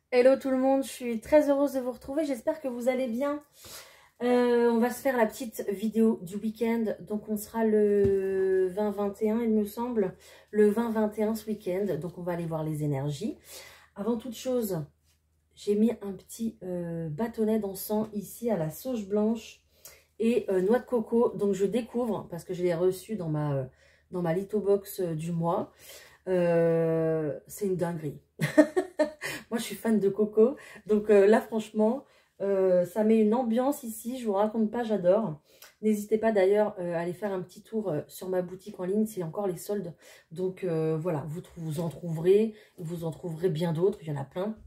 Hello tout le monde, je suis très heureuse de vous retrouver, j'espère que vous allez bien. On va se faire la petite vidéo du week-end, donc on sera le 20-21 il me semble, le 20-21 ce week-end, donc on va aller voir les énergies. Avant toute chose, j'ai mis un petit bâtonnet d'encens ici à la sauge blanche et noix de coco, donc je découvre, parce que je l'ai reçu dans ma litho box du mois, c'est une dinguerie. Moi, je suis fan de coco. Donc là, franchement, ça met une ambiance ici. Je vous raconte pas, j'adore. N'hésitez pas d'ailleurs à aller faire un petit tour sur ma boutique en ligne. C'est encore les soldes. Donc voilà, vous en trouverez. Vous en trouverez bien d'autres. Il y en a plein.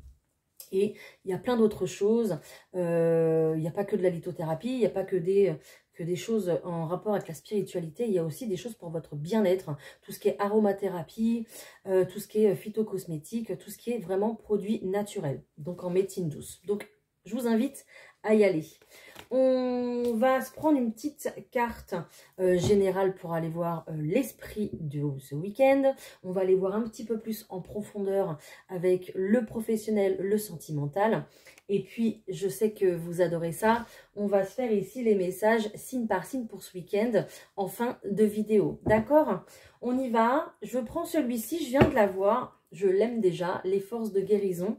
Et il y a plein d'autres choses. Il n'y a pas que de la lithothérapie. Il n'y a pas que des choses en rapport avec la spiritualité. Il y a aussi des choses pour votre bien-être. Tout ce qui est aromathérapie, tout ce qui est phytocosmétique, tout ce qui est vraiment produit naturel. Donc en médecine douce. Donc je vous invite à y aller. On va se prendre une petite carte générale pour aller voir l'esprit de ce week-end. On va aller voir un petit peu plus en profondeur avec le professionnel, le sentimental. Et puis, je sais que vous adorez ça. On va se faire ici les messages signe par signe pour ce week-end en fin de vidéo. D'accord? On y va. Je prends celui-ci. Je viens de l'avoir. Je l'aime déjà. Les forces de guérison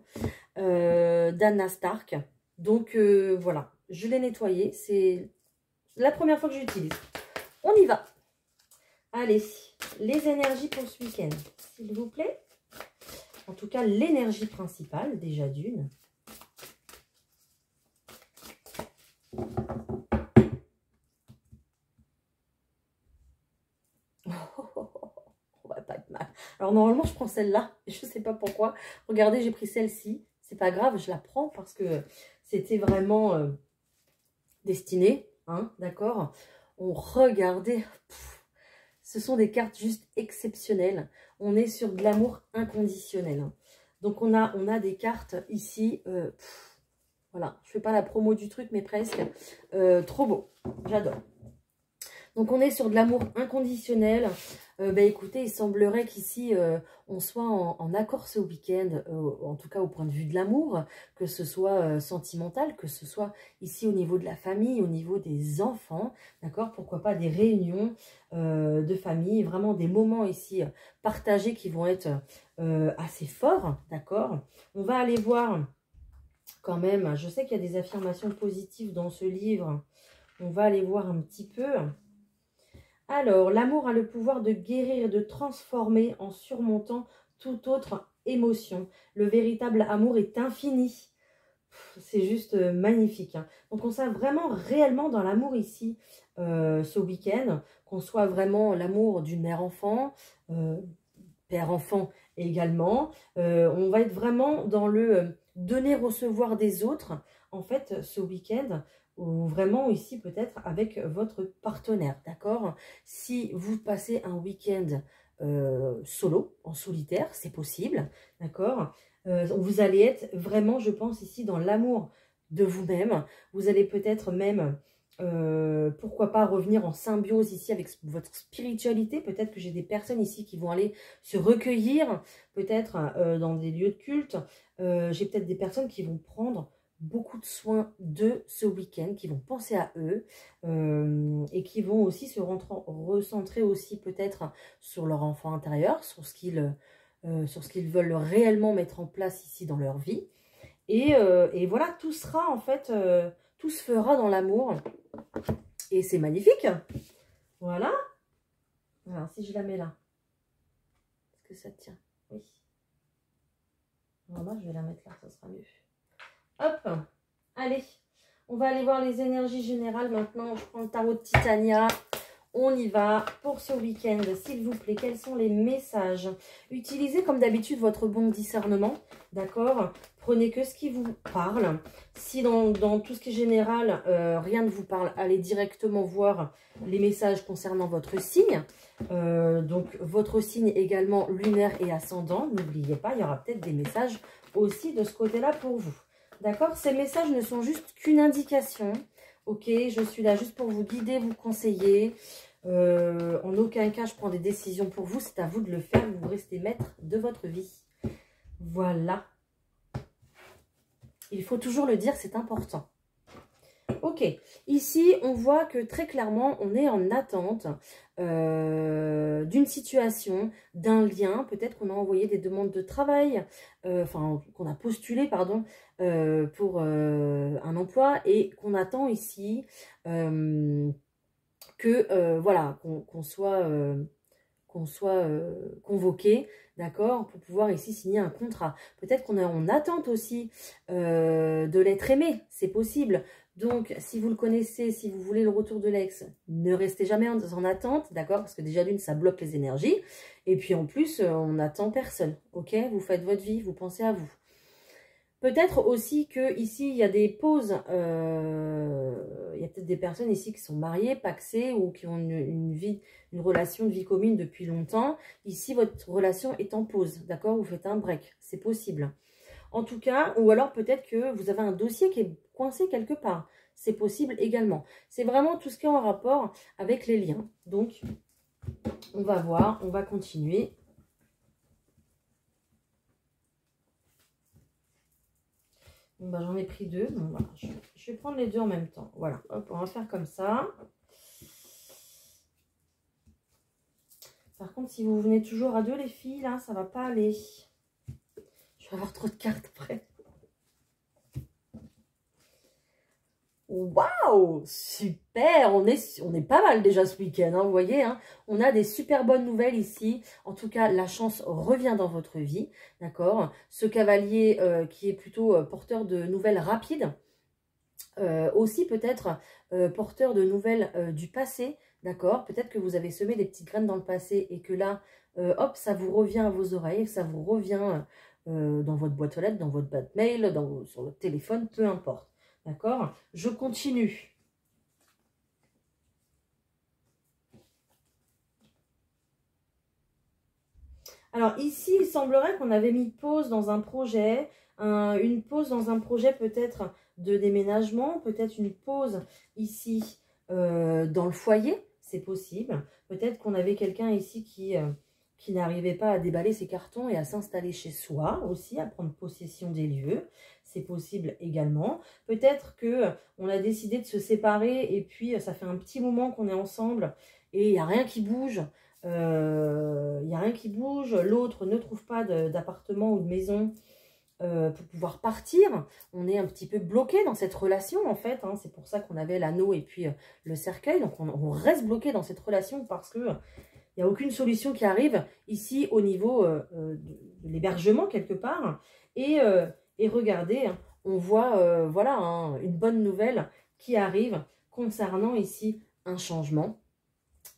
d'Anna Stark. Donc, voilà. Je l'ai nettoyé. C'est la première fois que j'utilise. On y va. Allez, les énergies pour ce week-end, s'il vous plaît. En tout cas, l'énergie principale, déjà d'une. On va pas être mal. Alors, normalement, je prends celle-là. Je ne sais pas pourquoi. Regardez, j'ai pris celle-ci. C'est pas grave, je la prends parce que c'était vraiment destiné. Hein, d'accord? On regardait. Ce sont des cartes juste exceptionnelles. On est sur de l'amour inconditionnel. Donc, on a des cartes ici. Voilà, je ne fais pas la promo du truc, mais presque. Trop beau, j'adore. Donc, on est sur de l'amour inconditionnel. Écoutez, il semblerait qu'ici, on soit en accord ce week-end, en tout cas au point de vue de l'amour, que ce soit sentimental, que ce soit ici au niveau de la famille, au niveau des enfants, d'accord? Pourquoi pas des réunions de famille, vraiment des moments ici partagés qui vont être assez forts, d'accord? On va aller voir quand même, je sais qu'il y a des affirmations positives dans ce livre, on va aller voir un petit peu. Alors, l'amour a le pouvoir de guérir et de transformer en surmontant toute autre émotion. Le véritable amour est infini. C'est juste magnifique. Hein. Donc, on soit vraiment réellement dans l'amour ici, ce week-end. Qu'on soit vraiment l'amour d'une mère-enfant, père-enfant également. On va être vraiment dans le donner-recevoir des autres, en fait, ce week-end, ou vraiment ici peut-être avec votre partenaire, d'accord? Si vous passez un week-end solo, en solitaire, c'est possible, d'accord? Vous allez être vraiment, je pense, ici dans l'amour de vous-même. Vous allez peut-être même... pourquoi pas revenir en symbiose ici avec votre spiritualité. Peut-être que j'ai des personnes ici qui vont aller se recueillir, peut-être dans des lieux de culte. J'ai peut-être des personnes qui vont prendre beaucoup de soin de ce week-end, qui vont penser à eux et qui vont aussi se recentrer aussi peut-être sur leur enfant intérieur, sur ce qu'ils veulent réellement mettre en place ici dans leur vie. Et voilà, tout sera en fait, tout se fera dans l'amour. Et c'est magnifique. Voilà. Alors, si je la mets là, est-ce que ça tient? Oui. Alors moi, je vais la mettre là, ça sera mieux. Hop. Allez, on va aller voir les énergies générales maintenant. Je prends le tarot de Titania. On y va pour ce week-end, s'il vous plaît. Quels sont les messages? Utilisez comme d'habitude votre bon discernement, d'accord? Prenez que ce qui vous parle. Si dans tout ce qui est général, rien ne vous parle, allez directement voir les messages concernant votre signe. Donc, votre signe également lunaire et ascendant. N'oubliez pas, il y aura peut-être des messages aussi de ce côté-là pour vous. D'accord? Ces messages ne sont juste qu'une indication. Ok, je suis là juste pour vous guider, vous conseiller. En aucun cas, je prends des décisions pour vous. C'est à vous de le faire. Vous restez maître de votre vie. Voilà. Il faut toujours le dire, c'est important. Ok, ici, on voit que très clairement, on est en attente d'une situation, d'un lien. Peut-être qu'on a envoyé des demandes de travail, enfin, qu'on a postulé, pardon, pour un emploi et qu'on attend ici voilà, qu'on soit convoqué, d'accord, pour pouvoir ici signer un contrat. Peut-être qu'on est en attente aussi de l'être aimé, c'est possible. Donc, si vous le connaissez, si vous voulez le retour de l'ex, ne restez jamais en attente, d'accord, parce que déjà d'une, ça bloque les énergies. Et puis en plus, on n'attend personne, ok? Vous faites votre vie, vous pensez à vous. Peut-être aussi que ici il y a des pauses, il y a peut-être des personnes ici qui sont mariées, pacsées ou qui ont une relation de vie commune depuis longtemps. Ici, votre relation est en pause, d'accord? Vous faites un break, c'est possible. En tout cas, ou alors peut-être que vous avez un dossier qui est coincé quelque part. C'est possible également. C'est vraiment tout ce qui est en rapport avec les liens. Donc, on va voir, on va continuer. Bon, bah, j'en ai pris deux. Donc, voilà, je vais prendre les deux en même temps. Voilà, hop, on va faire comme ça. Par contre, si vous venez toujours à deux, les filles, là, ça va pas aller. Je vais avoir trop de cartes après. Waouh, super, on est pas mal déjà ce week-end, hein, vous voyez, hein, on a des super bonnes nouvelles ici. En tout cas, la chance revient dans votre vie, d'accord? Ce cavalier qui est plutôt porteur de nouvelles rapides, aussi peut-être porteur de nouvelles du passé, d'accord? Peut-être que vous avez semé des petites graines dans le passé et que là, hop, ça vous revient à vos oreilles, ça vous revient dans votre boîte aux lettres, dans votre boîte mail, sur votre téléphone, peu importe. D'accord? Je continue. Alors ici, il semblerait qu'on avait mis pause dans un projet, une pause dans un projet peut-être de déménagement, peut-être une pause ici dans le foyer, c'est possible. Peut-être qu'on avait quelqu'un ici qui n'arrivait pas à déballer ses cartons et à s'installer chez soi aussi, à prendre possession des lieux. C'est possible également. Peut-être qu'on a décidé de se séparer et puis ça fait un petit moment qu'on est ensemble et il n'y a rien qui bouge. Il n'y a rien qui bouge. L'autre ne trouve pas d'appartement ou de maison pour pouvoir partir. On est un petit peu bloqué dans cette relation en fait. Hein. C'est pour ça qu'on avait l'anneau et puis le cercueil. Donc on reste bloqué dans cette relation parce que il n'y a aucune solution qui arrive ici au niveau de l'hébergement quelque part. Et regardez, hein, on voit voilà, hein, une bonne nouvelle qui arrive concernant ici un changement.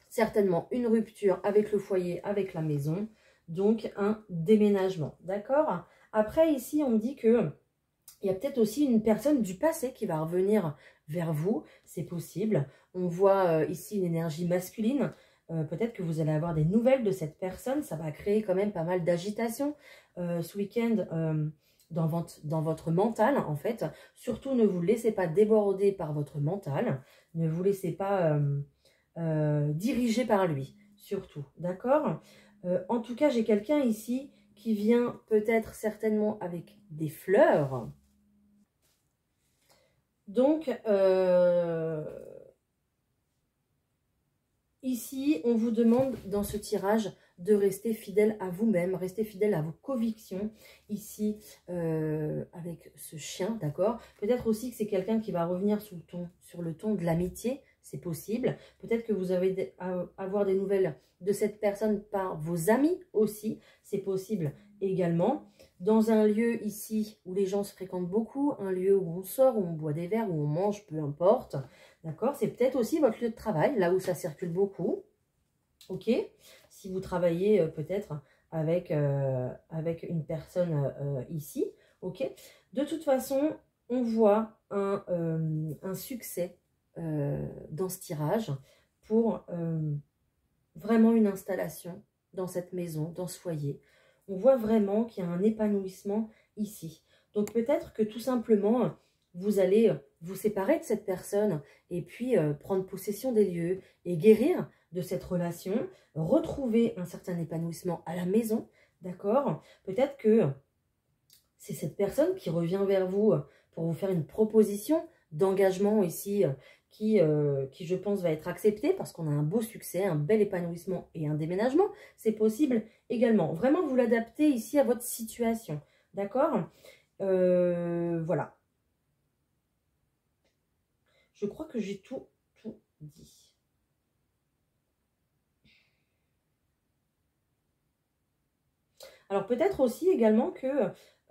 Certainement une rupture avec le foyer, avec la maison. Donc un déménagement. D'accord? Après ici, on me dit que il y a peut-être aussi une personne du passé qui va revenir vers vous. C'est possible. On voit ici une énergie masculine. Peut-être que vous allez avoir des nouvelles de cette personne. Ça va créer quand même pas mal d'agitation ce week-end dans votre mental, en fait. Surtout, ne vous laissez pas déborder par votre mental. Ne vous laissez pas diriger par lui, surtout. D'accord? En tout cas, j'ai quelqu'un ici qui vient peut-être certainement avec des fleurs. Donc, ici, on vous demande dans ce tirage de rester fidèle à vous-même, rester fidèle à vos convictions, ici, avec ce chien, d'accord? Peut-être aussi que c'est quelqu'un qui va revenir sur le ton de l'amitié, c'est possible. Peut-être que vous avez avoir des nouvelles de cette personne par vos amis aussi, c'est possible également. Dans un lieu ici où les gens se fréquentent beaucoup, un lieu où on sort, où on boit des verres, où on mange, peu importe. D'accord? C'est peut-être aussi votre lieu de travail, là où ça circule beaucoup. Ok? Si vous travaillez peut-être avec une personne ici. Ok? De toute façon, on voit un succès dans ce tirage pour vraiment une installation dans cette maison, dans ce foyer. On voit vraiment qu'il y a un épanouissement ici. Donc peut-être que tout simplement, vous allez vous séparer de cette personne et puis prendre possession des lieux et guérir de cette relation, retrouver un certain épanouissement à la maison, d'accord? Peut-être que c'est cette personne qui revient vers vous pour vous faire une proposition d'engagement ici qui, je pense, va être acceptée parce qu'on a un beau succès, un bel épanouissement et un déménagement. C'est possible également. Vraiment, vous l'adaptez ici à votre situation. D'accord? Voilà. Je crois que j'ai tout dit. Alors peut-être aussi également que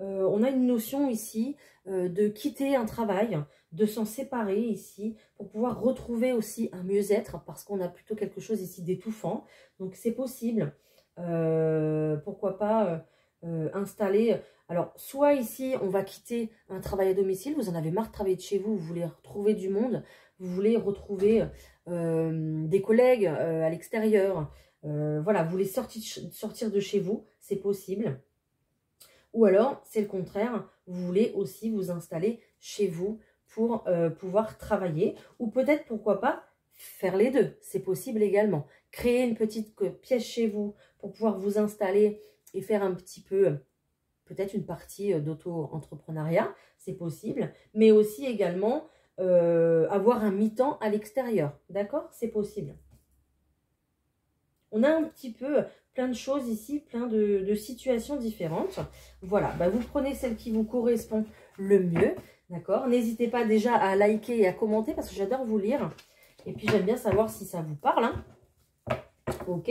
on a une notion ici de quitter un travail, de s'en séparer ici pour pouvoir retrouver aussi un mieux-être parce qu'on a plutôt quelque chose ici d'étouffant. Donc c'est possible. Pourquoi pas installer... Alors soit ici on va quitter un travail à domicile, vous en avez marre de travailler de chez vous, vous voulez retrouver du monde, vous voulez retrouver des collègues à l'extérieur. Voilà, vous voulez sortir de chez vous, c'est possible. Ou alors, c'est le contraire, vous voulez aussi vous installer chez vous pour pouvoir travailler. Ou peut-être, pourquoi pas, faire les deux, c'est possible également. Créer une petite pièce chez vous pour pouvoir vous installer et faire un petit peu, peut-être une partie d'auto-entrepreneuriat, c'est possible. Mais aussi également, avoir un mi-temps à l'extérieur, d'accord? C'est possible. On a un petit peu plein de choses ici, plein de situations différentes. Voilà, bah vous prenez celle qui vous correspond le mieux, d'accord? N'hésitez pas déjà à liker et à commenter parce que j'adore vous lire. Et puis j'aime bien savoir si ça vous parle, hein. Ok.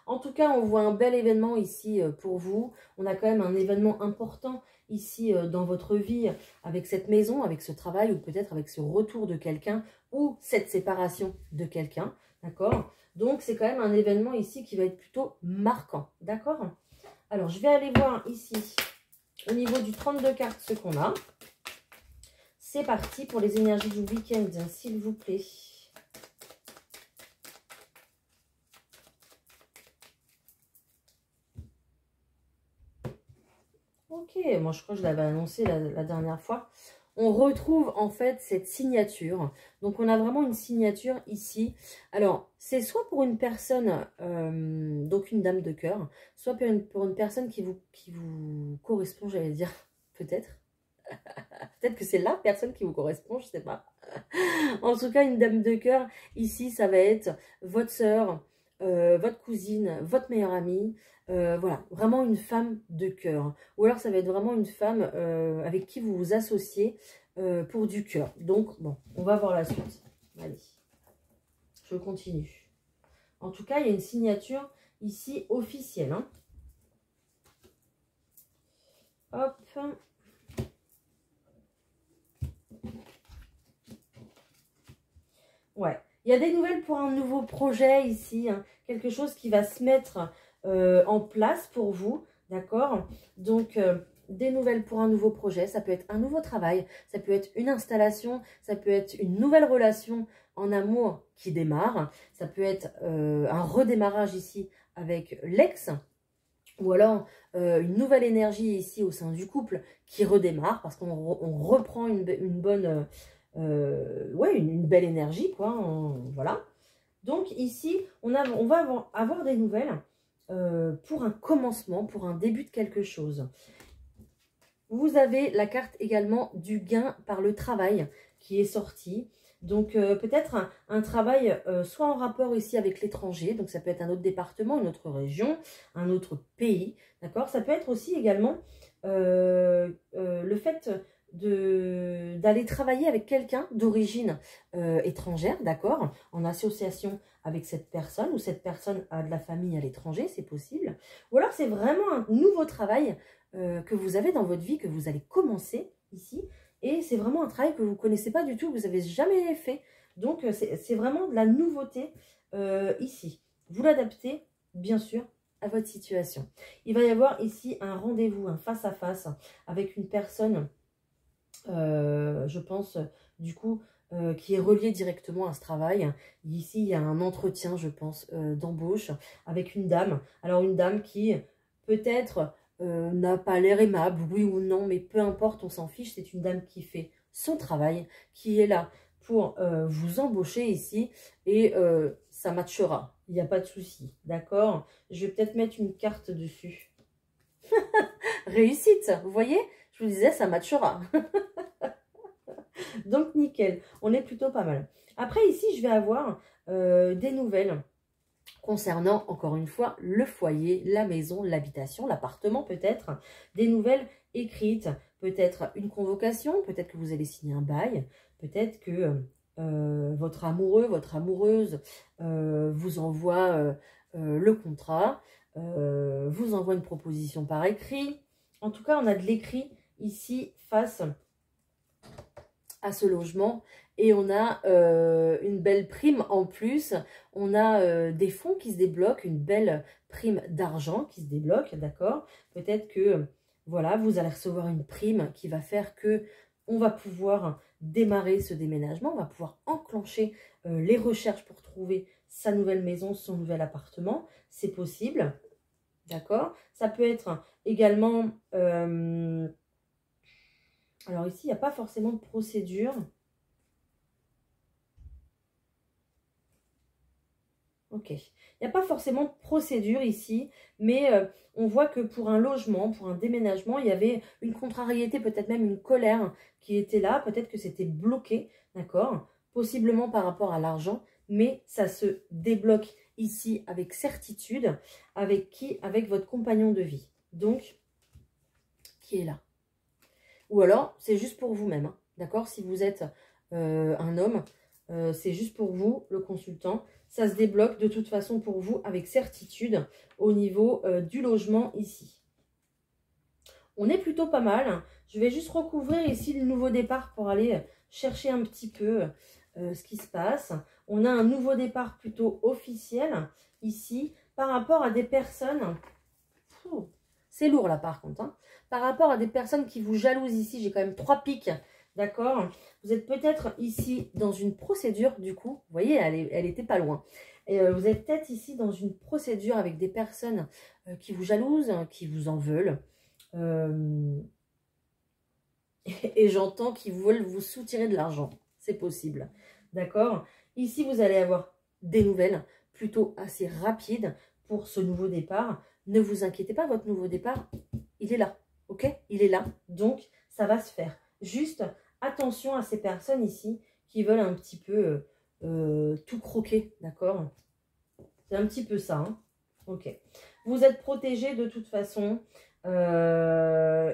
En tout cas, on voit un bel événement ici pour vous. On a quand même un événement important ici dans votre vie avec cette maison, avec ce travail ou peut-être avec ce retour de quelqu'un ou cette séparation de quelqu'un, d'accord? Donc, c'est quand même un événement ici qui va être plutôt marquant, d'accord? Alors, je vais aller voir ici, au niveau du 32 cartes, ce qu'on a. C'est parti pour les énergies du week-end, s'il vous plaît. Ok, moi je crois que je l'avais annoncé la dernière fois. On retrouve en fait cette signature. Donc on a vraiment une signature ici. Alors c'est soit pour une personne, donc une dame de cœur, soit pour une personne qui vous correspond, j'allais dire, peut-être. Peut-être que c'est la personne qui vous correspond, je ne sais pas. En tout cas, une dame de cœur, ici, ça va être votre sœur, votre cousine, votre meilleure amie. Voilà, vraiment une femme de cœur. Ou alors, ça va être vraiment une femme avec qui vous vous associez pour du cœur. Donc, bon, on va voir la suite. Allez, je continue. En tout cas, il y a une signature ici officielle, hein. Hop. Ouais, il y a des nouvelles pour un nouveau projet ici, hein. Quelque chose qui va se mettre en place pour vous, d'accord? Donc, des nouvelles pour un nouveau projet, ça peut être un nouveau travail, ça peut être une installation, ça peut être une nouvelle relation en amour qui démarre, ça peut être un redémarrage ici avec l'ex, ou alors une nouvelle énergie ici au sein du couple qui redémarre parce qu'on reprend une bonne... ouais, une belle énergie, quoi. Voilà. Donc ici, on va avoir des nouvelles pour un commencement, pour un début de quelque chose. Vous avez la carte également du gain par le travail qui est sortie. Donc peut-être un travail soit en rapport ici avec l'étranger, donc ça peut être un autre département, une autre région, un autre pays, d'accord? Ça peut être aussi également le fait d'aller travailler avec quelqu'un d'origine étrangère, d'accord, en association avec cette personne, ou cette personne a de la famille à l'étranger, c'est possible. Ou alors c'est vraiment un nouveau travail que vous avez dans votre vie, que vous allez commencer ici, et c'est vraiment un travail que vous ne connaissez pas du tout, que vous n'avez jamais fait. Donc c'est vraiment de la nouveauté ici. Vous l'adaptez, bien sûr, à votre situation. Il va y avoir ici un rendez-vous, un face-à-face avec une personne... je pense, du coup, qui est relié directement à ce travail. Ici, il y a un entretien, je pense, d'embauche avec une dame. Alors, une dame qui, peut-être, n'a pas l'air aimable, oui ou non, mais peu importe, on s'en fiche. C'est une dame qui fait son travail, qui est là pour vous embaucher ici, et ça matchera. Il n'y a pas de souci, d'accord? Je vais peut-être mettre une carte dessus. Réussite, vous voyez? Je vous disais, ça matchera. Donc, nickel. On est plutôt pas mal. Après, ici, je vais avoir des nouvelles concernant, encore une fois, le foyer, la maison, l'habitation, l'appartement peut-être. Des nouvelles écrites, peut-être une convocation, peut-être que vous allez signer un bail, peut-être que votre amoureux, votre amoureuse vous envoie le contrat, vous envoie une proposition par écrit. En tout cas, on a de l'écrit ici face à ce logement et on a une belle prime en plus. On a des fonds qui se débloquent, une belle prime d'argent qui se débloque, d'accord? Peut-être que voilà, vous allez recevoir une prime qui va faire que on va pouvoir démarrer ce déménagement, on va pouvoir enclencher les recherches pour trouver sa nouvelle maison, son nouvel appartement. C'est possible, d'accord? Ça peut être également... alors ici, il n'y a pas forcément de procédure. Ok. Il n'y a pas forcément de procédure ici, mais on voit que pour un logement, pour un déménagement, il y avait une contrariété, peut-être même une colère qui était là. Peut-être que c'était bloqué, d'accord? Possiblement par rapport à l'argent, mais ça se débloque ici avec certitude. Avec qui? Avec votre compagnon de vie. Donc, qui est là? Ou alors, c'est juste pour vous-même, hein, d'accord? Si vous êtes un homme, c'est juste pour vous, le consultant. Ça se débloque de toute façon pour vous avec certitude au niveau du logement ici. On est plutôt pas mal. Je vais juste recouvrir ici le nouveau départ pour aller chercher un petit peu ce qui se passe. On a un nouveau départ plutôt officiel ici par rapport à des personnes... C'est lourd là par contre, hein. Par rapport à des personnes qui vous jalousent ici, j'ai quand même 3 pics, d'accord? Vous êtes peut-être ici dans une procédure, du coup, vous voyez, elle était pas loin. Et vous êtes peut-être ici dans une procédure avec des personnes qui vous jalousent, qui vous en veulent. Et j'entends qu'ils veulent vous soutirer de l'argent, c'est possible, d'accord? Ici, vous allez avoir des nouvelles plutôt assez rapides pour ce nouveau départ. Ne vous inquiétez pas, votre nouveau départ, il est là, ok? Il est là, donc ça va se faire. Juste attention à ces personnes ici qui veulent un petit peu tout croquer, d'accord? C'est un petit peu ça, hein? Ok. Vous êtes protégé de toute façon.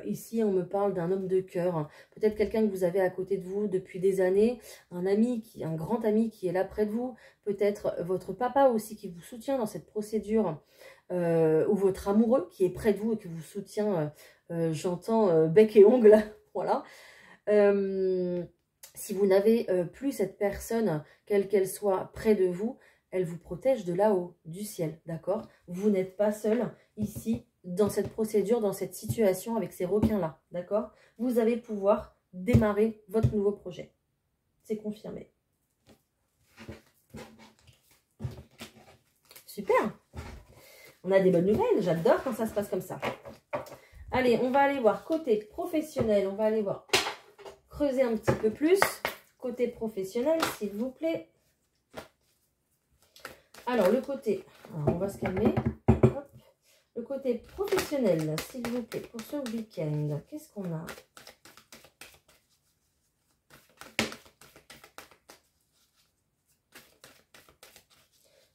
Ici, on me parle d'un homme de cœur. Peut-être quelqu'un que vous avez à côté de vous depuis des années. Un ami, un grand ami qui est là près de vous. Peut-être votre papa aussi qui vous soutient dans cette procédure. Ou votre amoureux qui est près de vous et qui vous soutient, j'entends, bec et ongle. Voilà. Si vous n'avez plus cette personne, quelle qu'elle soit, près de vous, elle vous protège de là-haut, du ciel, d'accord? Vous n'êtes pas seul ici, dans cette procédure, dans cette situation avec ces requins-là, d'accord? Vous allez pouvoir démarrer votre nouveau projet. C'est confirmé. Super! On a des bonnes nouvelles, j'adore quand ça se passe comme ça. Allez, on va aller voir côté professionnel, on va aller voir, creuser un petit peu plus. Côté professionnel, s'il vous plaît. Alors, le côté, alors on va se calmer. Hop. Le côté professionnel, s'il vous plaît, pour ce week-end, qu'est-ce qu'on a?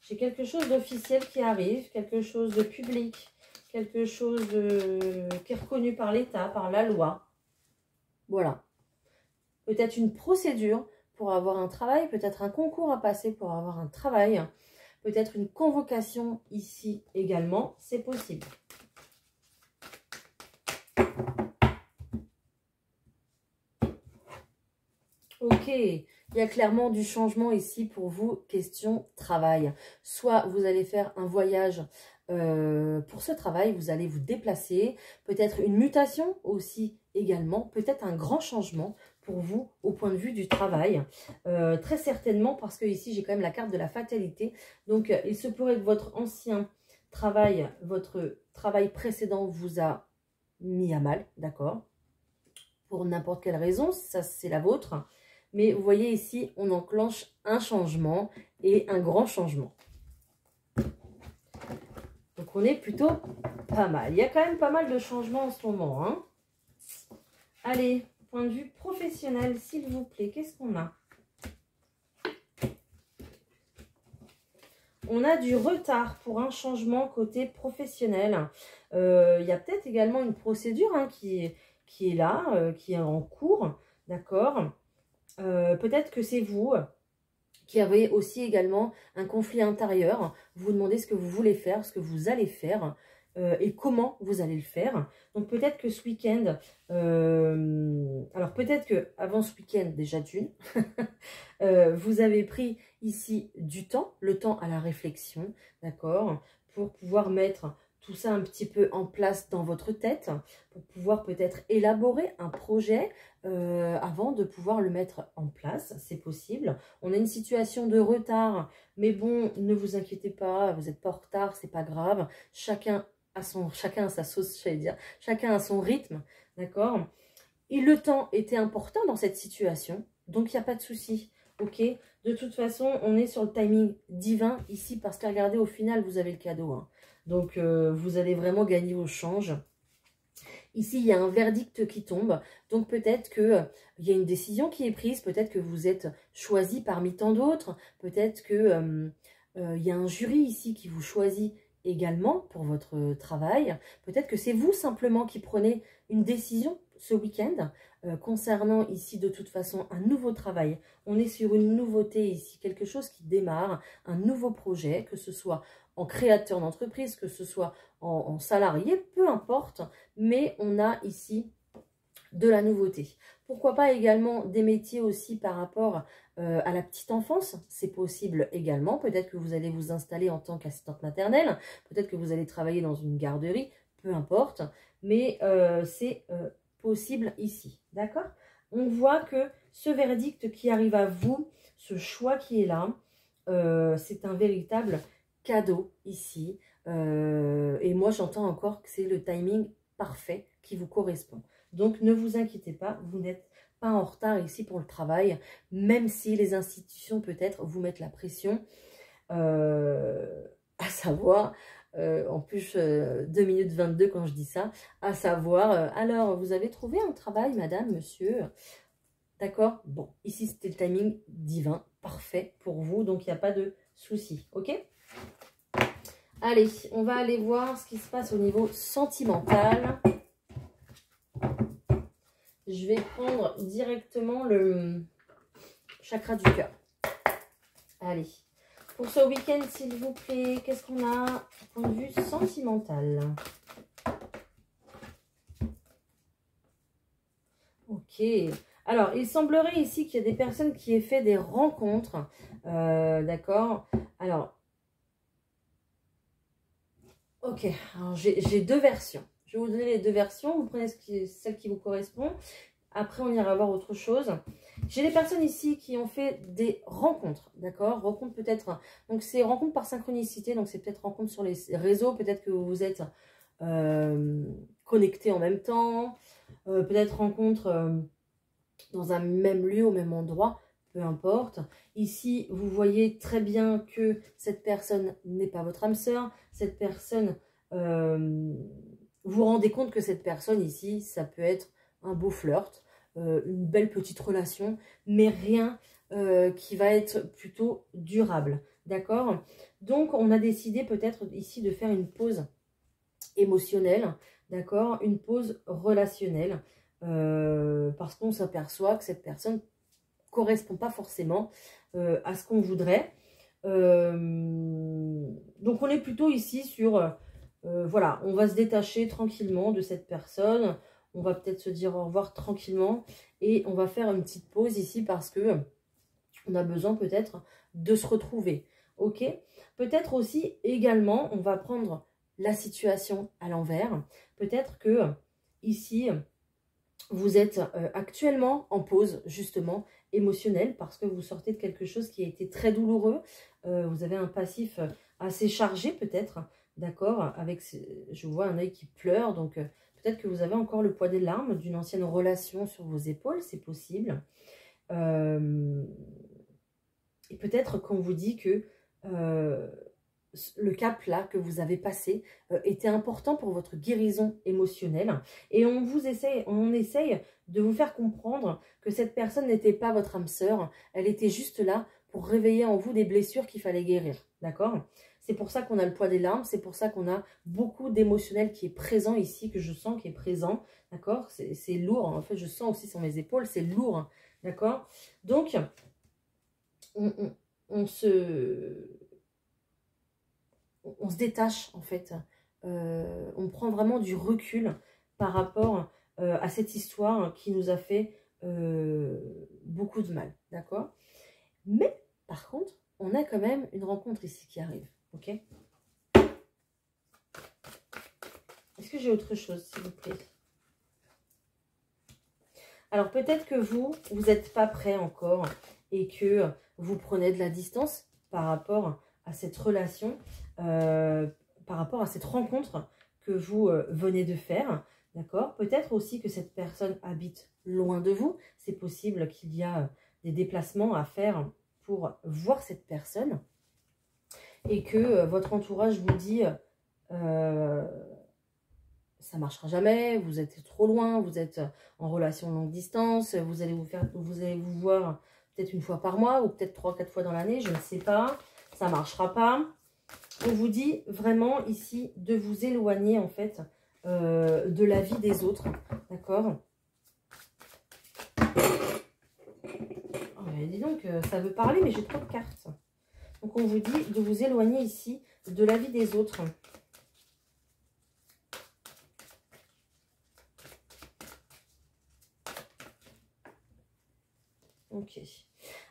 J'ai quelque chose d'officiel qui arrive, quelque chose de public, quelque chose qui est reconnu par l'État, par la loi. Voilà. Peut-être une procédure pour avoir un travail, peut-être un concours à passer pour avoir un travail. Peut-être une convocation ici également, c'est possible. Ok, il y a clairement du changement ici pour vous, question travail. Soit vous allez faire un voyage pour ce travail, vous allez vous déplacer, peut-être une mutation aussi également, peut-être un grand changement pour vous au point de vue du travail. Très certainement parce que ici j'ai quand même la carte de la fatalité. Donc il se pourrait que votre ancien travail, votre travail précédent vous a mis à mal, d'accord? Pour n'importe quelle raison, ça c'est la vôtre. Mais vous voyez ici, on enclenche un changement et un grand changement. Donc on est plutôt pas mal. Il y a quand même pas mal de changements en ce moment, hein. Allez, point de vue professionnel, s'il vous plaît, qu'est-ce qu'on a? On a du retard pour un changement côté professionnel. Il y a peut-être également une procédure hein, qui est là, qui est en cours, d'accord? Peut-être que c'est vous qui avez aussi également un conflit intérieur. Vous vous demandez ce que vous voulez faire, ce que vous allez faire et comment vous allez le faire. Donc peut-être que ce week-end, alors peut-être que avant ce week-end déjà d'une, vous avez pris ici du temps, le temps à la réflexion, d'accord, pour pouvoir mettre tout ça un petit peu en place dans votre tête, pour pouvoir peut-être élaborer un projet avant de pouvoir le mettre en place, c'est possible. On a une situation de retard, mais bon, ne vous inquiétez pas, vous n'êtes pas en retard, c'est pas grave. Chacun a sa sauce, j'allais dire, chacun a son rythme, d'accord. Et le temps était important dans cette situation, donc il n'y a pas de souci. Ok, de toute façon, on est sur le timing divin ici parce que regardez, au final, vous avez le cadeau. Hein. Donc, vous allez vraiment gagner au change. Ici, il y a un verdict qui tombe. Donc, peut-être qu'il y a une décision qui est prise. Peut-être que vous êtes choisi parmi tant d'autres. Peut-être qu'il y a un jury ici qui vous choisit également pour votre travail. Peut-être que c'est vous simplement qui prenez une décision ce week-end concernant ici de toute façon un nouveau travail. On est sur une nouveauté ici, quelque chose qui démarre, un nouveau projet, que ce soit en créateur d'entreprise, que ce soit en salarié, peu importe, mais on a ici de la nouveauté. Pourquoi pas également des métiers aussi par rapport à la petite enfance, c'est possible également. Peut-être que vous allez vous installer en tant qu'assistante maternelle, peut-être que vous allez travailler dans une garderie, peu importe, mais c'est possible ici, d'accord? On voit que ce verdict qui arrive à vous, ce choix qui est là, c'est un véritable cadeau ici. Et moi, j'entends encore que c'est le timing parfait qui vous correspond. Donc, ne vous inquiétez pas, vous n'êtes pas en retard ici pour le travail, même si les institutions peut-être vous mettent la pression, à savoir... en plus, 2 minutes 22 quand je dis ça, à savoir, alors, vous avez trouvé un travail, madame, monsieur? D'accord? Bon, ici, c'était le timing divin, parfait pour vous, donc il n'y a pas de souci, ok? Allez, on va aller voir ce qui se passe au niveau sentimental. Je vais prendre directement le chakra du cœur. Allez. Pour ce week-end, s'il vous plaît, qu'est-ce qu'on a du point de vue sentimental? Ok. Alors, il semblerait ici qu'il y a des personnes qui aient fait des rencontres. D'accord. Alors, ok. Alors, j'ai deux versions. Je vais vous donner les deux versions. Vous prenez celle qui vous correspond. Après, on ira voir autre chose. J'ai des personnes ici qui ont fait des rencontres, d'accord? Rencontres peut-être, donc c'est rencontres par synchronicité, donc c'est peut-être rencontres sur les réseaux, peut-être que vous vous êtes connectés en même temps, peut-être rencontres dans un même lieu, au même endroit, peu importe. Ici, vous voyez très bien que cette personne n'est pas votre âme sœur, cette personne, vous vous rendez compte que cette personne ici, ça peut être un beau flirt, une belle petite relation, mais rien qui va être plutôt durable, d'accord? Donc, on a décidé peut-être ici de faire une pause émotionnelle, d'accord? Une pause relationnelle, parce qu'on s'aperçoit que cette personne ne correspond pas forcément à ce qu'on voudrait. Donc, on est plutôt ici sur... voilà, on va se détacher tranquillement de cette personne. On va peut-être se dire au revoir tranquillement. Et on va faire une petite pause ici parce que on a besoin peut-être de se retrouver. Ok? Peut-être aussi également, on va prendre la situation à l'envers. Peut-être que ici, vous êtes actuellement en pause justement émotionnelle parce que vous sortez de quelque chose qui a été très douloureux. Vous avez un passif assez chargé peut-être. D'accord, avec, je vois un œil qui pleure, donc peut-être que vous avez encore le poids des larmes d'une ancienne relation sur vos épaules, c'est possible. Et peut-être qu'on vous dit que le cap là que vous avez passé était important pour votre guérison émotionnelle. Et on essaye de vous faire comprendre que cette personne n'était pas votre âme sœur. Elle était juste là pour réveiller en vous des blessures qu'il fallait guérir. D'accord? C'est pour ça qu'on a le poids des larmes. C'est pour ça qu'on a beaucoup d'émotionnel qui est présent ici, que je sens qui est présent. D'accord? C'est lourd. En fait, je sens aussi sur mes épaules. C'est lourd. D'accord? Donc, on se détache en fait, on prend vraiment du recul par rapport à cette histoire qui nous a fait beaucoup de mal, d'accord? Mais par contre, on a quand même une rencontre ici qui arrive, ok? Est-ce que j'ai autre chose, s'il vous plaît? Alors peut-être que vous n'êtes pas prêt encore et que vous prenez de la distance par rapport à cette relation, par rapport à cette rencontre que vous venez de faire, d'accord? Peut-être aussi que cette personne habite loin de vous. C'est possible qu'il y a des déplacements à faire pour voir cette personne et que votre entourage vous dit ça ne marchera jamais, vous êtes trop loin, vous êtes en relation longue distance, vous allez vous voir peut-être une fois par mois ou peut-être 3-4 fois dans l'année, je ne sais pas, ça ne marchera pas. On vous dit vraiment ici de vous éloigner en fait de la vie des autres, d'accord? Oh, mais dis donc, ça veut parler mais j'ai trop de cartes. Donc on vous dit de vous éloigner ici de la vie des autres. Ok.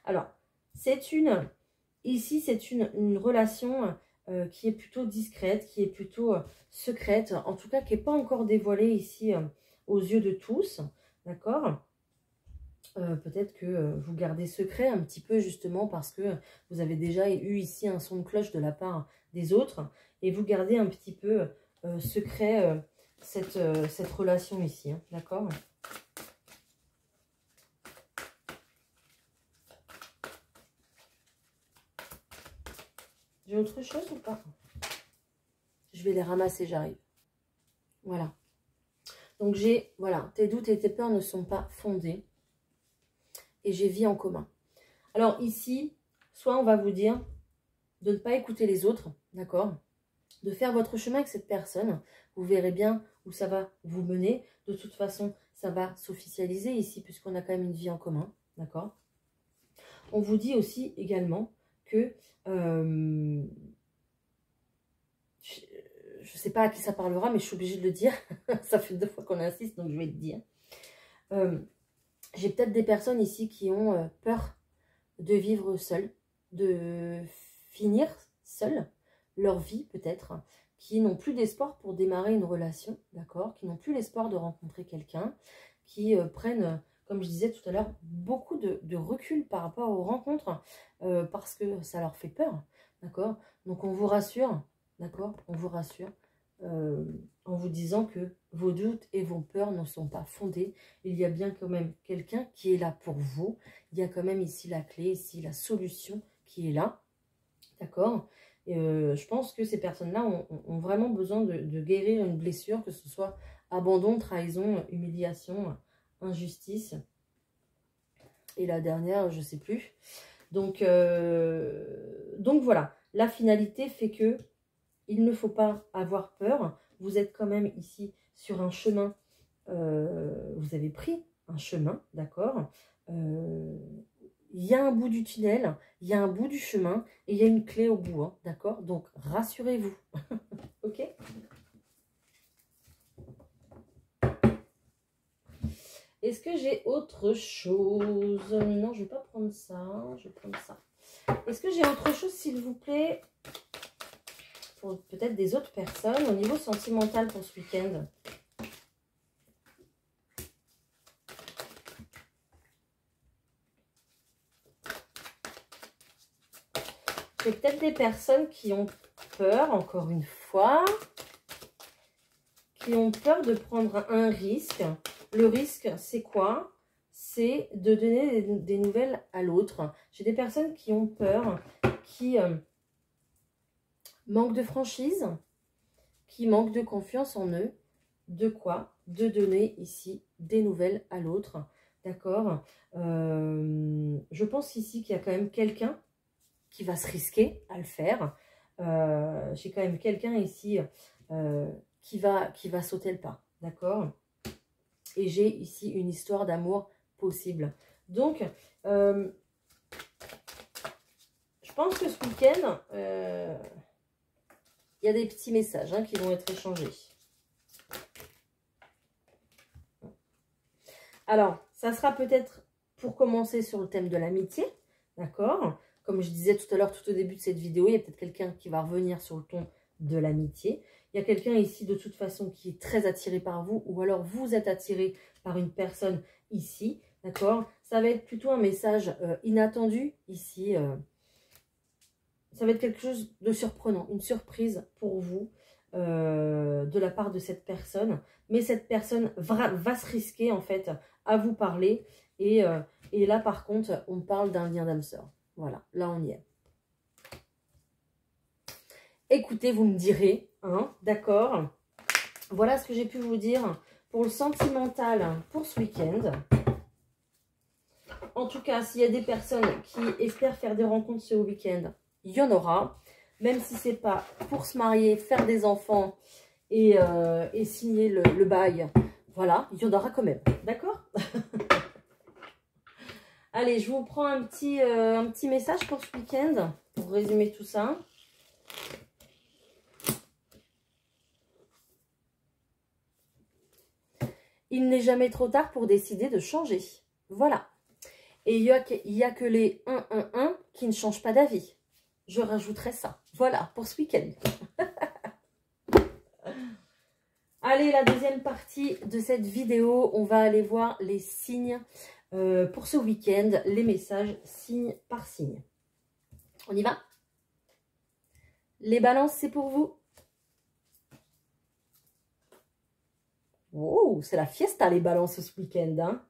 Alors, ici, c'est une relation qui est plutôt discrète, qui est plutôt secrète, en tout cas qui n'est pas encore dévoilée ici aux yeux de tous, d'accord? Peut-être que vous gardez secret un petit peu justement parce que vous avez déjà eu ici un son de cloche de la part des autres et vous gardez un petit peu secret cette relation ici, hein, d'accord? J'ai autre chose ou pas? Je vais les ramasser, j'arrive. Voilà. Donc j'ai, voilà, tes doutes et tes peurs ne sont pas fondés. Et j'ai vie en commun. Alors ici, soit on va vous dire de ne pas écouter les autres, d'accord? De faire votre chemin avec cette personne. Vous verrez bien où ça va vous mener. De toute façon, ça va s'officialiser ici puisqu'on a quand même une vie en commun, d'accord? On vous dit aussi également que je ne sais pas à qui ça parlera, mais je suis obligée de le dire. Ça fait 2 fois qu'on insiste, donc je vais le dire. J'ai peut-être des personnes ici qui ont peur de vivre seules, de finir seules leur vie peut-être, qui n'ont plus d'espoir pour démarrer une relation, d'accord, qui n'ont plus l'espoir de rencontrer quelqu'un, qui prennent, comme je disais tout à l'heure, beaucoup de recul par rapport aux rencontres, parce que ça leur fait peur, d'accord. Donc on vous rassure, d'accord, on vous rassure, en vous disant que vos doutes et vos peurs ne sont pas fondés. Il y a bien quand même quelqu'un qui est là pour vous. Il y a quand même ici la clé, ici la solution qui est là. D'accord? Je pense que ces personnes-là ont vraiment besoin de guérir une blessure, que ce soit abandon, trahison, humiliation, injustice. Et la dernière, je ne sais plus. Donc voilà, la finalité fait que il ne faut pas avoir peur. Vous êtes quand même ici sur un chemin. Vous avez pris un chemin, d'accord? Il y a un bout du tunnel, il y a un bout du chemin et il y a une clé au bout, hein, d'accord? Donc, rassurez-vous. Ok? Est-ce que j'ai autre chose? Non, je ne vais pas prendre ça. Je vais prendre ça. Est-ce que j'ai autre chose, s'il vous plaît? Pour peut-être des autres personnes au niveau sentimental pour ce week-end. J'ai peut-être des personnes qui ont peur, encore une fois, qui ont peur de prendre un risque. Le risque, c'est quoi? C'est de donner des nouvelles à l'autre. J'ai des personnes qui ont peur, qui manque de franchise, qui manque de confiance en eux. De quoi? De donner ici des nouvelles à l'autre. D'accord? Je pense ici qu'il y a quand même quelqu'un qui va se risquer à le faire. J'ai quand même quelqu'un ici qui va sauter le pas. D'accord? Et j'ai ici une histoire d'amour possible. Donc, je pense que ce week-end, il y a des petits messages qui vont être échangés. Alors, ça sera peut-être pour commencer sur le thème de l'amitié, d'accord? Comme je disais tout à l'heure, tout au début de cette vidéo, il y a peut-être quelqu'un qui va revenir sur le ton de l'amitié. Il y a quelqu'un ici, de toute façon, qui est très attiré par vous, ou alors vous êtes attiré par une personne ici, d'accord? Ça va être plutôt un message inattendu ici. Ça va être quelque chose de surprenant, une surprise pour vous de la part de cette personne. Mais cette personne va se risquer, en fait, à vous parler. Et là, par contre, on parle d'un lien d'âme sœur. Voilà, là, on y est. Écoutez, vous me direz, hein, d'accord. Voilà ce que j'ai pu vous dire pour le sentimental pour ce week-end. En tout cas, s'il y a des personnes qui espèrent faire des rencontres ce week-end, il y en aura. Même si ce n'est pas pour se marier, faire des enfants et signer le bail. Voilà, il y en aura quand même. D'accord? Allez, je vous prends un petit message pour ce week-end, pour résumer tout ça. Il n'est jamais trop tard pour décider de changer. Voilà. Et il y a que les 1-1-1 qui ne changent pas d'avis. Je rajouterai ça. Voilà, pour ce week-end. Allez, la deuxième partie de cette vidéo, on va aller voir les signes pour ce week-end, les messages signe par signe. On y va? Les balances, c'est pour vous. Oh, c'est la fiesta, les balances ce week-end. Hein.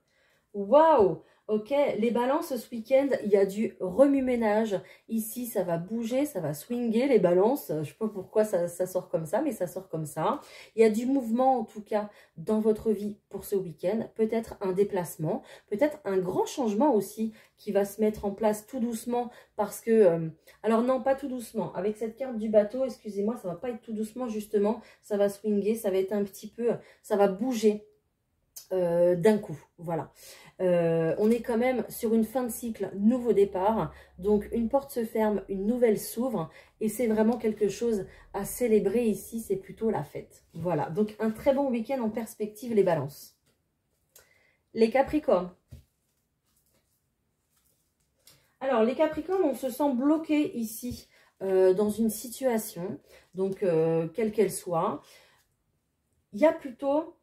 Waouh! Ok, les balances ce week-end, il y a du remue-ménage. Ici, ça va bouger, ça va swinger les balances. Je ne sais pas pourquoi ça sort comme ça, mais ça sort comme ça. Il y a du mouvement, en tout cas, dans votre vie pour ce week-end. Peut-être un déplacement, peut-être un grand changement aussi qui va se mettre en place tout doucement parce que... alors non, pas tout doucement. Avec cette carte du bateau, excusez-moi, ça ne va pas être tout doucement, justement. Ça va swinger, ça va être un petit peu... ça va bouger. D'un coup, voilà. On est quand même sur une fin de cycle, nouveau départ, donc une porte se ferme, une nouvelle s'ouvre, et c'est vraiment quelque chose à célébrer ici, c'est plutôt la fête. Voilà, donc un très bon week-end en perspective, les balances. Les Capricornes. Alors, les Capricornes, on se sent bloqué ici dans une situation, donc quelle qu'elle soit. Il y a plutôt...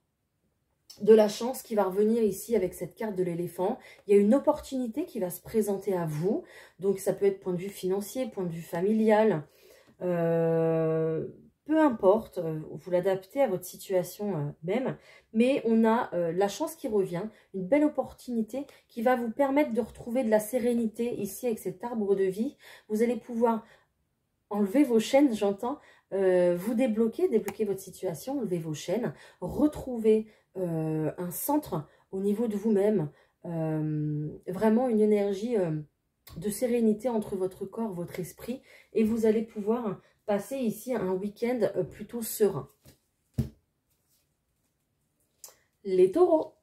de la chance qui va revenir ici avec cette carte de l'éléphant. Il y a une opportunité qui va se présenter à vous. Donc, ça peut être point de vue financier, point de vue familial. Peu importe, vous l'adaptez à votre situation même. Mais on a la chance qui revient, une belle opportunité qui va vous permettre de retrouver de la sérénité ici avec cet arbre de vie. Vous allez pouvoir enlever vos chaînes, j'entends, vous débloquer votre situation, enlever vos chaînes, retrouver un centre au niveau de vous-même, vraiment une énergie de sérénité entre votre corps, votre esprit, et vous allez pouvoir passer ici un week-end plutôt serein. Les taureaux.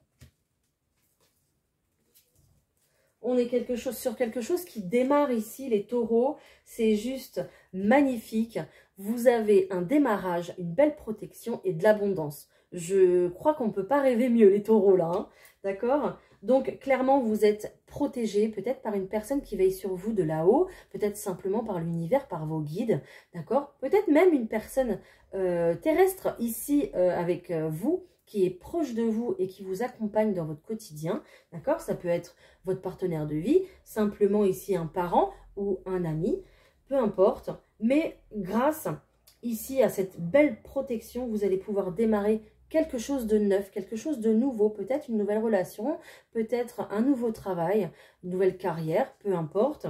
On est sur quelque chose qui démarre ici, les taureaux. C'est juste magnifique. Vous avez un démarrage, une belle protection et de l'abondance. Je crois qu'on ne peut pas rêver mieux, les taureaux, là. Hein, d'accord? Donc, clairement, vous êtes protégé, peut-être par une personne qui veille sur vous de là-haut, peut-être simplement par l'univers, par vos guides, d'accord? Peut-être même une personne terrestre ici avec vous, qui est proche de vous et qui vous accompagne dans votre quotidien, d'accord? Ça peut être votre partenaire de vie, simplement ici un parent ou un ami, peu importe. Mais grâce ici à cette belle protection, vous allez pouvoir démarrer quelque chose de neuf, quelque chose de nouveau, peut-être une nouvelle relation, peut-être un nouveau travail, une nouvelle carrière, peu importe.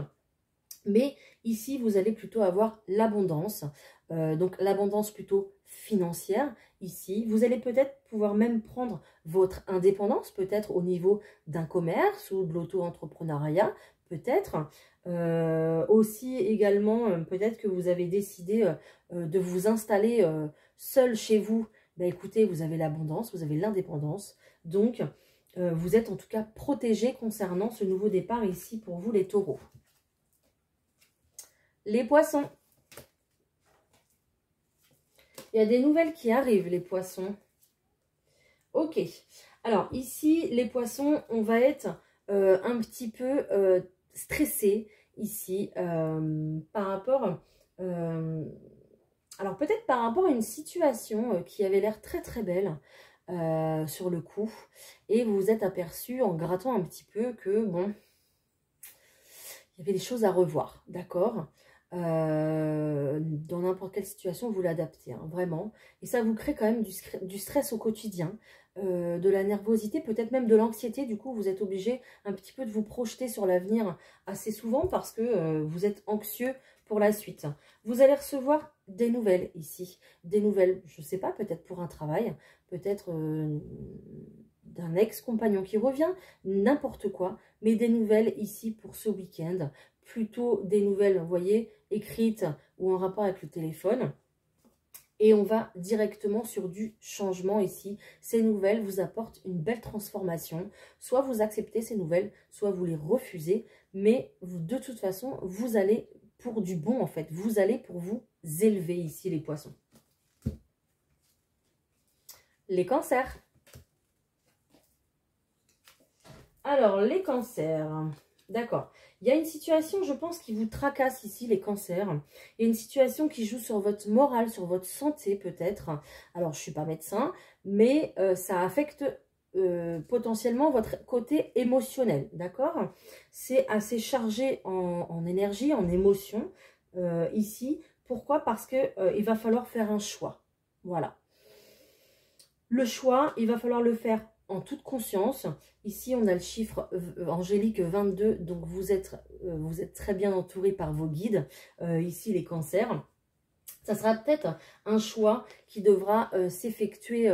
Mais ici, vous allez plutôt avoir l'abondance, donc l'abondance plutôt financière ici. Vous allez peut-être pouvoir même prendre votre indépendance, peut-être au niveau d'un commerce ou de l'auto-entrepreneuriat, peut-être. Aussi également, peut-être que vous avez décidé de vous installer seul chez vous. Ben, écoutez, vous avez l'abondance, vous avez l'indépendance. Donc, vous êtes en tout cas protégé concernant ce nouveau départ ici pour vous les taureaux. Les poissons. Il y a des nouvelles qui arrivent, les poissons. Ok. Alors, ici, les poissons, on va être un petit peu stressé ici par rapport... alors, peut-être par rapport à une situation qui avait l'air très très belle sur le coup. Et vous vous êtes aperçu en grattant un petit peu que, bon, il y avait des choses à revoir, d'accord ? Dans n'importe quelle situation, vous l'adaptez, hein, vraiment. Et ça vous crée quand même du stress au quotidien, de la nervosité, peut-être même de l'anxiété. Du coup, vous êtes obligé un petit peu de vous projeter sur l'avenir assez souvent parce que vous êtes anxieux pour la suite. Vous allez recevoir des nouvelles ici. Des nouvelles, je ne sais pas, peut-être pour un travail, peut-être d'un ex-compagnon qui revient, n'importe quoi. Mais des nouvelles ici pour ce week-end. Plutôt des nouvelles, vous voyez, écrites ou en rapport avec le téléphone. Et on va directement sur du changement ici. Ces nouvelles vous apportent une belle transformation. Soit vous acceptez ces nouvelles, soit vous les refusez. Mais de toute façon, vous allez pour du bon en fait. Vous allez pour vous élever ici les poissons. Les cancers. Alors, les cancers... D'accord. Il y a une situation, je pense, qui vous tracasse ici, les cancers. Il y a une situation qui joue sur votre morale, sur votre santé, peut-être. Alors, je ne suis pas médecin, mais ça affecte potentiellement votre côté émotionnel, d'accord? C'est assez chargé en énergie, en émotion, ici. Pourquoi? Parce qu'il va falloir faire un choix. Voilà. Le choix, il va falloir le faire en toute conscience. Ici, on a le chiffre angélique 22, donc vous êtes très bien entouré par vos guides. Ici, les cancers. Ça sera peut-être un choix qui devra s'effectuer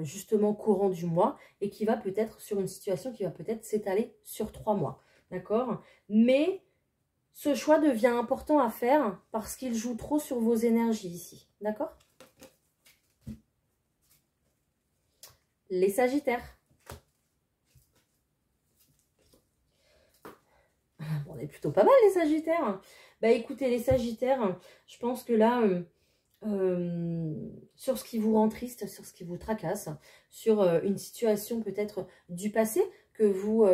justement courant du mois et qui va peut-être sur une situation qui va peut-être s'étaler sur 3 mois. D'accord? Mais ce choix devient important à faire parce qu'il joue trop sur vos énergies ici. D'accord? Les Sagittaires. Bon, on est plutôt pas mal les Sagittaires. Bah écoutez, les Sagittaires, je pense que là, sur ce qui vous rend triste, sur ce qui vous tracasse, sur une situation peut-être du passé que vous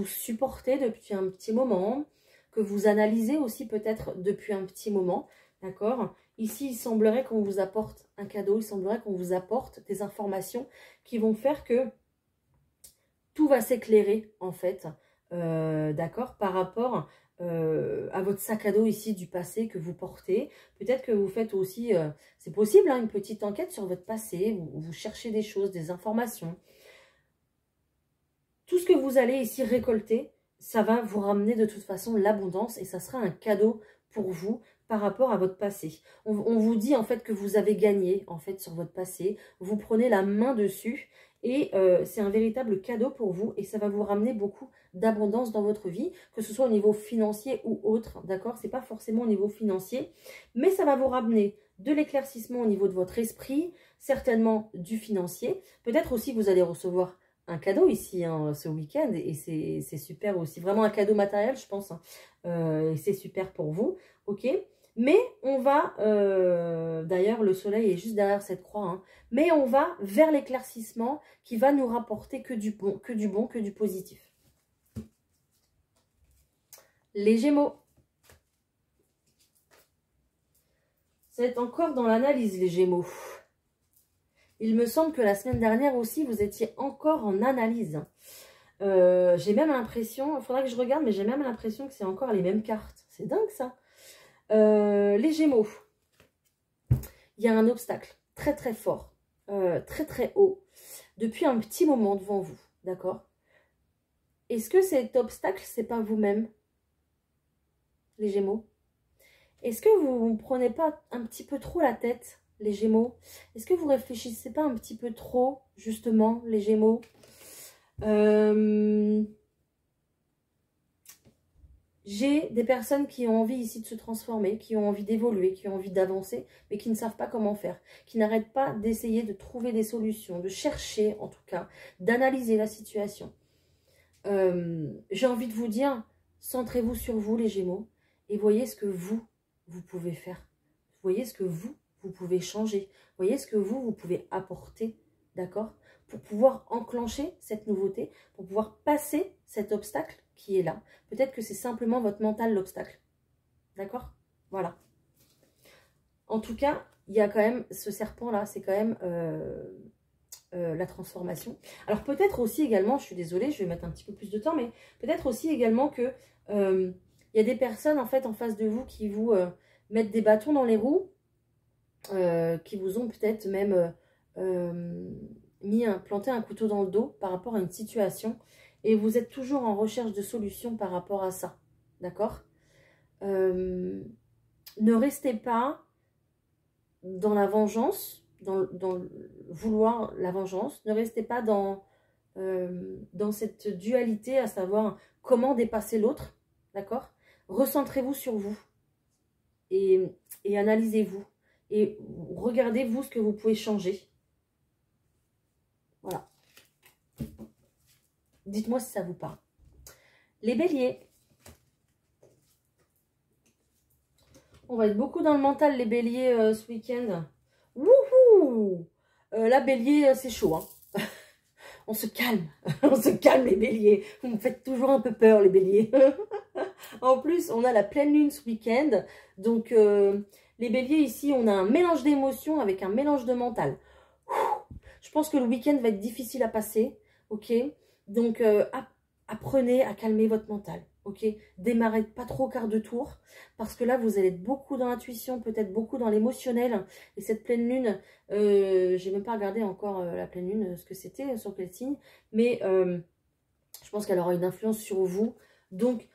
supportez depuis un petit moment, que vous analysez aussi peut-être depuis un petit moment, d'accord? Ici, il semblerait qu'on vous apporte un cadeau, il semblerait qu'on vous apporte des informations qui vont faire que tout va s'éclairer, en fait, d'accord, par rapport à votre sac à dos ici du passé que vous portez. Peut-être que vous faites aussi, c'est possible, hein, une petite enquête sur votre passé, vous cherchez des choses, des informations. Tout ce que vous allez ici récolter, ça va vous ramener de toute façon l'abondance et ça sera un cadeau pour vous par rapport à votre passé. On vous dit en fait que vous avez gagné en fait sur votre passé. Vous prenez la main dessus et c'est un véritable cadeau pour vous et ça va vous ramener beaucoup d'abondance dans votre vie, que ce soit au niveau financier ou autre, d'accord? C'est pas forcément au niveau financier, mais ça va vous ramener de l'éclaircissement au niveau de votre esprit, certainement du financier. Peut-être aussi que vous allez recevoir un cadeau ici hein, ce week-end et c'est super aussi. Vraiment un cadeau matériel, je pense. Hein. Et c'est super pour vous, ok? Mais on va, d'ailleurs le soleil est juste derrière cette croix, hein, mais on va vers l'éclaircissement qui va nous rapporter que du bon, que du positif. Les Gémeaux. Vous êtes encore dans l'analyse, les Gémeaux. Il me semble que la semaine dernière aussi, vous étiez encore en analyse. J'ai même l'impression, il faudra que je regarde, mais j'ai même l'impression que c'est encore les mêmes cartes. C'est dingue ça. Les Gémeaux. Il y a un obstacle très très fort, très très haut, depuis un petit moment devant vous, d'accord? Est-ce que cet obstacle, c'est pas vous-même, les Gémeaux? Est-ce que vous ne prenez pas un petit peu trop la tête, les Gémeaux? Est-ce que vous réfléchissez pas un petit peu trop, justement, les Gémeaux? J'ai des personnes qui ont envie ici de se transformer, qui ont envie d'évoluer, qui ont envie d'avancer, mais qui ne savent pas comment faire, qui n'arrêtent pas d'essayer de trouver des solutions, de chercher en tout cas, d'analyser la situation. J'ai envie de vous dire, centrez-vous sur vous les Gémeaux et voyez ce que vous pouvez faire. Voyez ce que vous pouvez changer. Voyez ce que vous pouvez apporter, d'accord? Pour pouvoir enclencher cette nouveauté, pour pouvoir passer cet obstacle qui est là. Peut-être que c'est simplement votre mental l'obstacle, d'accord? Voilà. En tout cas, il y a quand même ce serpent-là, c'est quand même la transformation. Alors peut-être aussi également, je suis désolée, je vais mettre un petit peu plus de temps, mais peut-être aussi également que il y a des personnes en fait en face de vous qui vous mettent des bâtons dans les roues, qui vous ont peut-être même planté un couteau dans le dos par rapport à une situation et vous êtes toujours en recherche de solutions par rapport à ça, d'accord? Ne restez pas dans la vengeance, dans vouloir la vengeance, ne restez pas dans cette dualité, à savoir comment dépasser l'autre, d'accord? Recentrez-vous sur vous et analysez-vous et regardez-vous ce que vous pouvez changer. Voilà. Dites-moi si ça vous parle. Les béliers. On va être beaucoup dans le mental, les béliers, ce week-end. Wouhou! Là, bélier, c'est chaud, hein. On se calme. On se calme, les béliers. Vous me faites toujours un peu peur, les béliers. En plus, on a la pleine lune ce week-end. Donc, les béliers, ici, on a un mélange d'émotions avec un mélange de mental. Je pense que le week-end va être difficile à passer, ok? Donc, apprenez à calmer votre mental, ok? Démarrez pas trop au quart de tour, parce que là, vous allez être beaucoup dans l'intuition, peut-être beaucoup dans l'émotionnel. Et cette pleine lune, j'ai même pas regardé encore la pleine lune, ce que c'était, sur quel signe, mais je pense qu'elle aura une influence sur vous. Donc,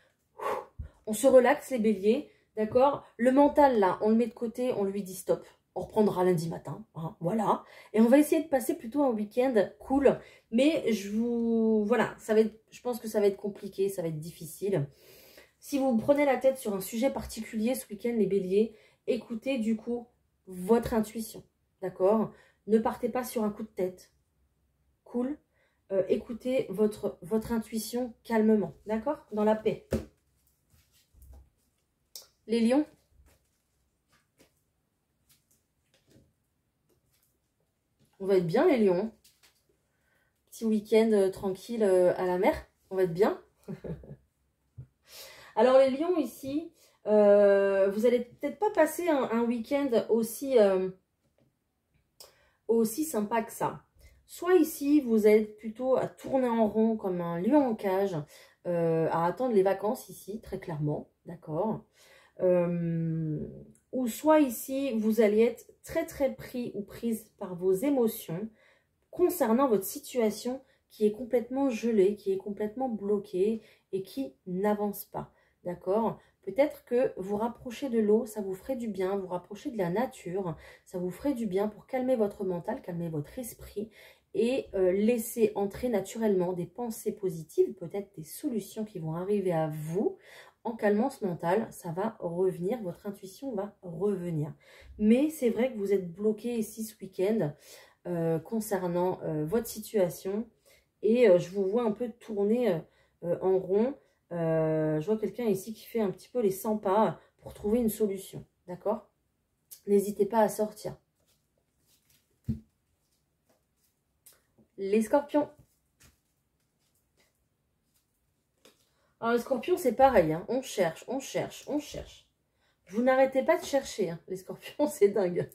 on se relaxe les béliers, d'accord? Le mental, là, on le met de côté, on lui dit stop. On reprendra lundi matin, hein, voilà. Et on va essayer de passer plutôt un week-end cool. Mais voilà, ça va être, je pense que ça va être compliqué, ça va être difficile. Si vous prenez la tête sur un sujet particulier ce week-end, les béliers, écoutez du coup votre intuition, d'accord? Ne partez pas sur un coup de tête. Cool. Écoutez votre intuition calmement, d'accord? Dans la paix. Les lions. On va être bien, les lions. Petit week-end tranquille à la mer. On va être bien. Alors, les lions, ici, vous allez peut-être pas passer un week-end aussi sympa que ça. Soit ici, vous êtes plutôt à tourner en rond comme un lion en cage, à attendre les vacances ici, très clairement. D'accord? Ou soit ici, vous allez être très très pris ou prise par vos émotions concernant votre situation qui est complètement gelée, qui est complètement bloquée et qui n'avance pas. D'accord? Peut-être que vous rapprochez de l'eau, ça vous ferait du bien, vous rapprochez de la nature, ça vous ferait du bien pour calmer votre mental, calmer votre esprit et laisser entrer naturellement des pensées positives, peut-être des solutions qui vont arriver à vous. En calmant ce mental, ça va revenir, votre intuition va revenir. Mais c'est vrai que vous êtes bloqué ici ce week-end concernant votre situation et je vous vois un peu tourner en rond. Je vois quelqu'un ici qui fait un petit peu les 100 pas pour trouver une solution, d'accord? N'hésitez pas à sortir. Les scorpions. Alors, les scorpions, c'est pareil, hein. On cherche, on cherche, on cherche. Vous n'arrêtez pas de chercher, hein. Les scorpions, c'est dingue.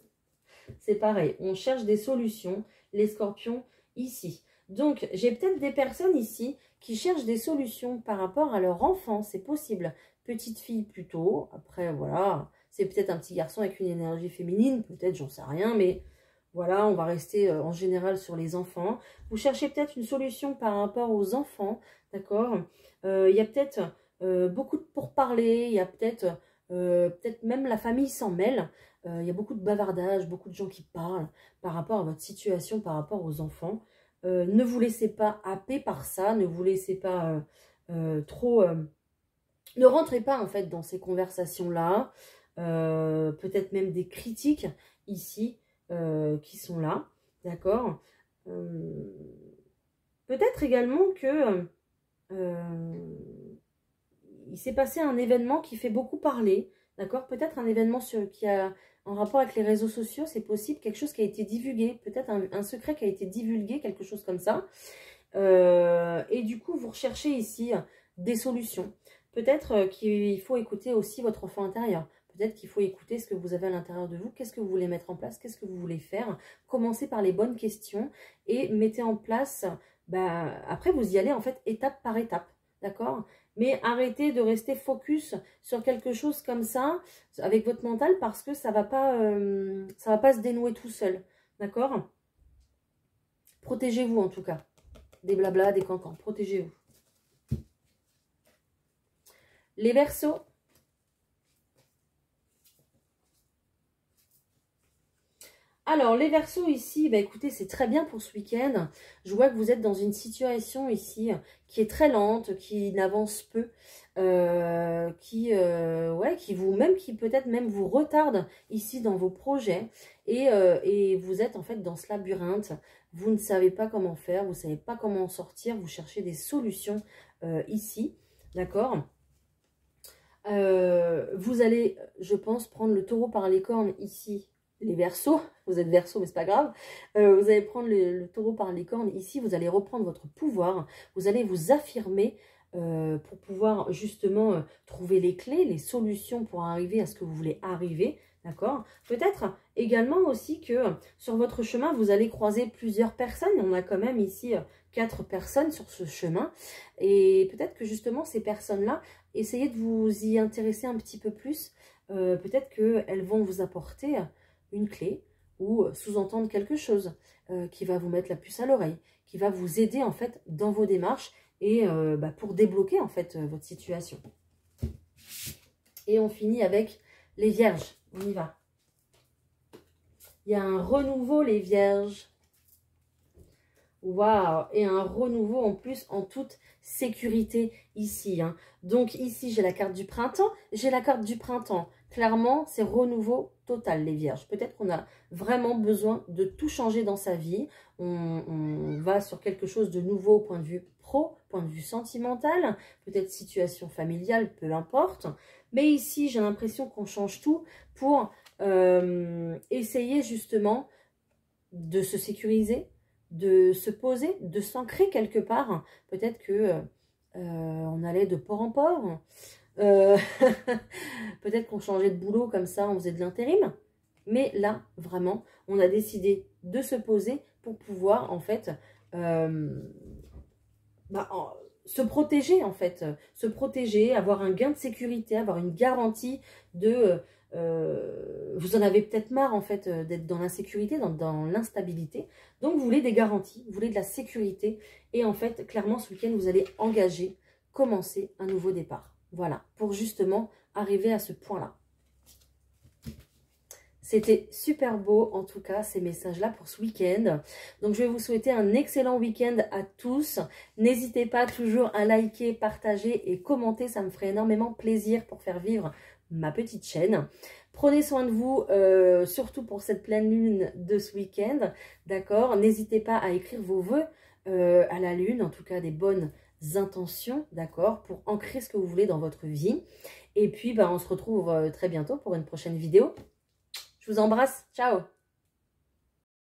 C'est pareil, on cherche des solutions, les scorpions, ici. Donc, j'ai peut-être des personnes ici qui cherchent des solutions par rapport à leur enfant, c'est possible. Petite fille plutôt, après, voilà, c'est peut-être un petit garçon avec une énergie féminine, peut-être, j'en sais rien, mais Voilà, on va rester en général sur les enfants. Vous cherchez peut-être une solution par rapport aux enfants, d'accord? Il y a peut-être beaucoup de pourparlers, il y a peut-être même la famille s'en mêle. Il y a beaucoup de bavardage, beaucoup de gens qui parlent par rapport à votre situation, par rapport aux enfants. Ne vous laissez pas happer par ça, ne vous laissez pas trop... ne rentrez pas en fait dans ces conversations-là. Peut-être même des critiques ici qui sont là, d'accord. Peut-être également que il s'est passé un événement qui fait beaucoup parler, d'accord. Peut-être un événement qui a en rapport avec les réseaux sociaux, c'est possible, quelque chose qui a été divulgué, peut-être un secret qui a été divulgué, quelque chose comme ça. Et du coup, vous recherchez ici des solutions. Peut-être qu'il faut écouter aussi votre enfant intérieur. Peut-être qu'il faut écouter ce que vous avez à l'intérieur de vous. Qu'est-ce que vous voulez mettre en place? Qu'est-ce que vous voulez faire? Commencez par les bonnes questions et mettez en place... après, vous y allez en fait étape par étape. D'accord? Mais arrêtez de rester focus sur quelque chose comme ça avec votre mental parce que ça va pas se dénouer tout seul. D'accord? Protégez-vous en tout cas. Des blablas, des cancans. Protégez-vous. Les Verseaux. Alors, les Verseaux ici, écoutez, c'est très bien pour ce week-end. Je vois que vous êtes dans une situation ici qui est très lente, qui n'avance peu, qui peut-être même vous retarde ici dans vos projets. Et vous êtes en fait dans ce labyrinthe. Vous ne savez pas comment faire, vous ne savez pas comment en sortir. Vous cherchez des solutions ici, d'accord ? Vous allez, je pense, prendre le taureau par les cornes ici. Les Verseaux, vous êtes Verseaux mais c'est pas grave, vous allez prendre le taureau par les cornes ici, vous allez reprendre votre pouvoir, vous allez vous affirmer pour pouvoir justement trouver les clés, les solutions pour arriver à ce que vous voulez arriver, d'accord? Peut-être également aussi que sur votre chemin, vous allez croiser plusieurs personnes, on a quand même ici 4 personnes sur ce chemin, et peut-être que justement ces personnes-là, essayez de vous y intéresser un petit peu plus, peut-être qu'elles vont vous apporter une clé ou sous-entendre quelque chose qui va vous mettre la puce à l'oreille, qui va vous aider en fait dans vos démarches et pour débloquer en fait votre situation. Et on finit avec les Vierges. On y va. Il y a un renouveau, les Vierges. Waouh! Et un renouveau en plus en toute sécurité ici. Hein. Donc ici, j'ai la carte du printemps. J'ai la carte du printemps. Clairement, c'est renouveau total, les Vierges. Peut-être qu'on a vraiment besoin de tout changer dans sa vie. On va sur quelque chose de nouveau au point de vue pro, point de vue sentimental, peut-être situation familiale, peu importe. Mais ici, j'ai l'impression qu'on change tout pour essayer justement de se sécuriser, de se poser, de s'ancrer quelque part. Peut-être que on allait de port en port. Peut-être qu'on changeait de boulot comme ça, on faisait de l'intérim. Mais là, vraiment, on a décidé de se poser pour pouvoir, en fait, se protéger, en fait. Se protéger, avoir un gain de sécurité, avoir une garantie de... vous en avez peut-être marre, en fait, d'être dans l'insécurité, dans l'instabilité. Donc, vous voulez des garanties, vous voulez de la sécurité. Et en fait, clairement, ce week-end, vous allez engager, commencer un nouveau départ. Voilà, pour justement arriver à ce point-là. C'était super beau, en tout cas, ces messages-là pour ce week-end. Donc, je vais vous souhaiter un excellent week-end à tous. N'hésitez pas toujours à liker, partager et commenter. Ça me ferait énormément plaisir pour faire vivre ma petite chaîne. Prenez soin de vous, surtout pour cette pleine lune de ce week-end. D'accord? N'hésitez pas à écrire vos vœux à la lune, en tout cas des bonnes intentions, d'accord, pour ancrer ce que vous voulez dans votre vie. Et puis, on se retrouve très bientôt pour une prochaine vidéo. Je vous embrasse. Ciao!